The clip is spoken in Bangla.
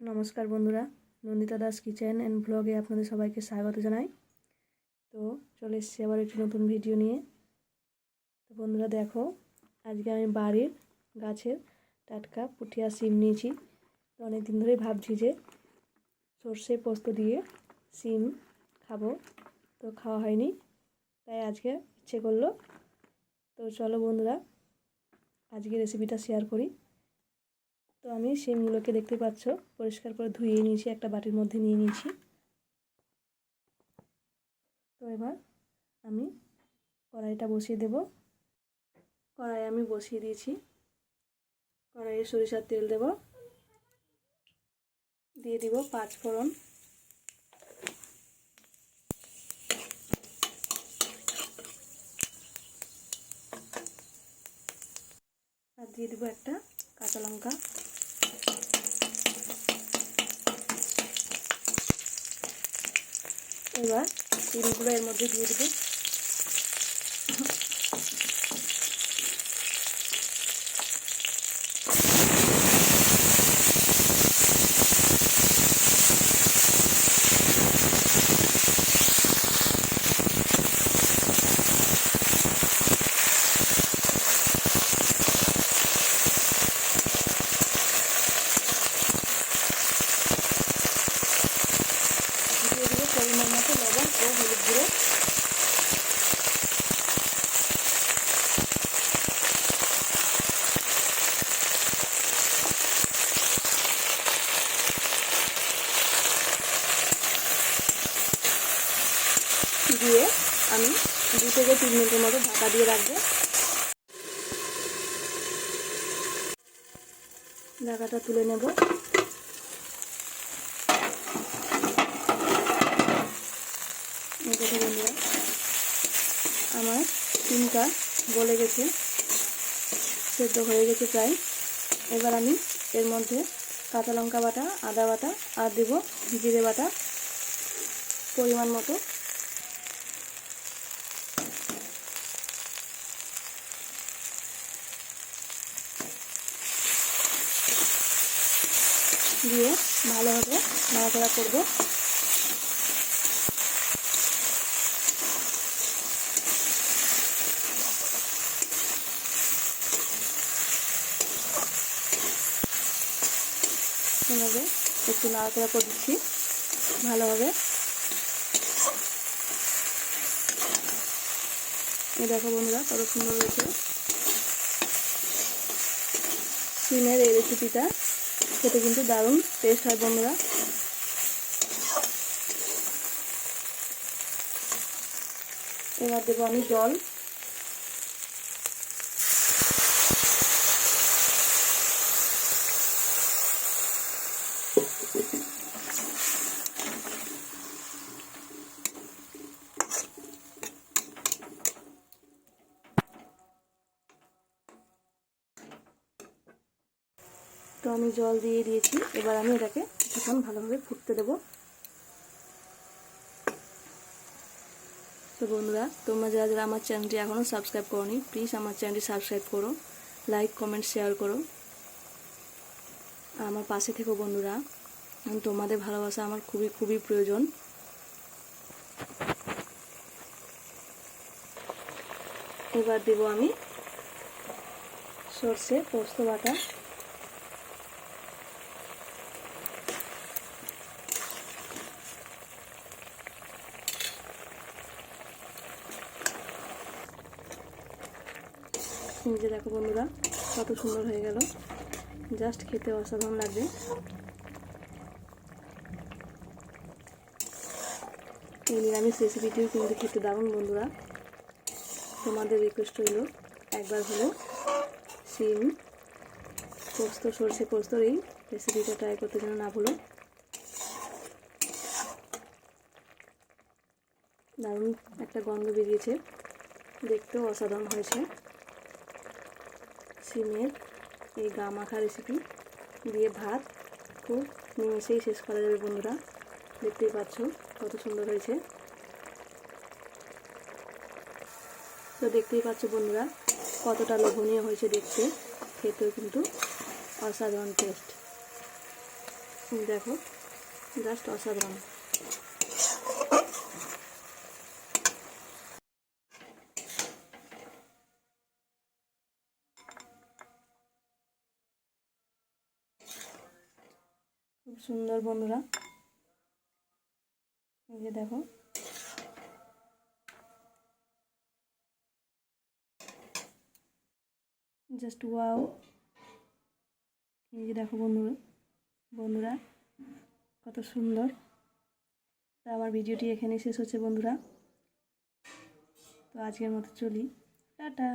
নমস্কার বন্ধুরা, নন্দিতা দাস কিচেন অ্যান্ড ব্লগে আপনাদের সবাইকে স্বাগত জানাই। তো চলে এসেছি আবার একটি নতুন ভিডিও নিয়ে। তো বন্ধুরা দেখো, আজকে আমি বাড়ির গাছের টাটকা পুঠিয়া শিম নিয়েছি। তো অনেক দিন ধরেই ভাবছি যে সর্ষে পোস্ত দিয়ে শিম খাবো, তো খাওয়া হয়নি, তাই আজকে ইচ্ছে করলো। তো চলো বন্ধুরা, আজকে রেসিপিটা শেয়ার করি। তো আমি শিমগুলোকে দেখতে পাচ্ছ পরিষ্কার করে ধুয়ে নিয়েছি, একটা বাটির মধ্যে নিয়ে নিয়েছি। তো এবার আমি কড়াইটা বসিয়ে দেব। কড়াই আমি বসিয়ে দিয়েছি। কড়াইয়ে সরিষার তেল দেব, দিয়ে দিব 5 ফোড়ন, আর দিয়ে দিব একটা কাঁচা লঙ্কা। এবার শিমগুলো এর মধ্যে দিয়ে দেব। দিয়ে দেবো পরিমাণ মতো লবণ ও হলুদ গুঁড়ো। দিয়ে আমি 2 থেকে 3 মিনিটের মতো ঢাকা দিয়ে রাখবো। ঢাকাটা তুলে নেব। দেখো বন্ধুরা, আমার শিমটা গলে গেছে, সেদ্ধ হয়ে গেছে প্রায়। এবার আমি এর মধ্যে কাঁচা লঙ্কা বাটা, আদা বাটা আর দেব জিরে বাটা পরিমাণ মতো। দিয়ে ভালোভাবে নাড়াচাড়া করব। এভাবে একটু নাড়াচাড়া করে দিচ্ছি ভালোভাবে। এই দেখো বন্ধুরা, কত সুন্দর হয়েছে শিমের এই রেসিপিটা। খেতে কিন্তু দারুণ টেস্ট হয় বন্ধুরা। এবার দেবো আমি জল। তো আমি জল দিয়ে দিয়েছি। এবার আমি এটাকে কিছুক্ষণ ভালোভাবে ফুটতে দেবো। তো বন্ধুরা, তোমরা যারা যারা আমার চ্যানেলটি এখনও সাবস্ক্রাইব করোনি, প্লিজ আমার চ্যানেলটি সাবস্ক্রাইব করো, লাইক কমেন্ট শেয়ার করো, আর আমার পাশে থেকো বন্ধুরা। তোমাদের ভালোবাসা আমার খুবই খুবই প্রয়োজন। এবার দেব আমি সর্ষে পোস্ত বাটা। নিজে দেখো বন্ধুরা, কত সুন্দর হয়ে গেল, জাস্ট খেতে অসাধারণ লাগবে। এই নিরামিষ রেসিপিটিও কিন্তু খেতে দারুণ বন্ধুরা। তোমাদের রিকোয়েস্ট রইল একবার হলো শিম পোস্ত, সর্ষে পোস্তর এই রেসিপিটা ট্রাই করতে যেন না ভুলো। দারুণ একটা গন্ধ বেরিয়েছে, দেখতেও অসাধারণ হয়েছে। শিমের এই গা মাখা রেসিপি দিয়ে ভাত খুব নিমেষেই শেষ করা যাবে বন্ধুরা। দেখতেই পাচ্ছ কত সুন্দর হয়েছে। তো দেখতেই পাচ্ছ বন্ধুরা কতটা লোভনীয় হয়েছে দেখতে, খেতেও কিন্তু অসাধারণ টেস্ট। দেখো জাস্ট অসাধারণ। খুব সুন্দর বন্ধুরা, এই যে দেখো জাস্ট ওয়াও। এই যে দেখো বন্ধুরা কত সুন্দর। তো আমার ভিডিওটি এখানেই শেষ হচ্ছে বন্ধুরা। তো আজকের মতো চলি, টাটা।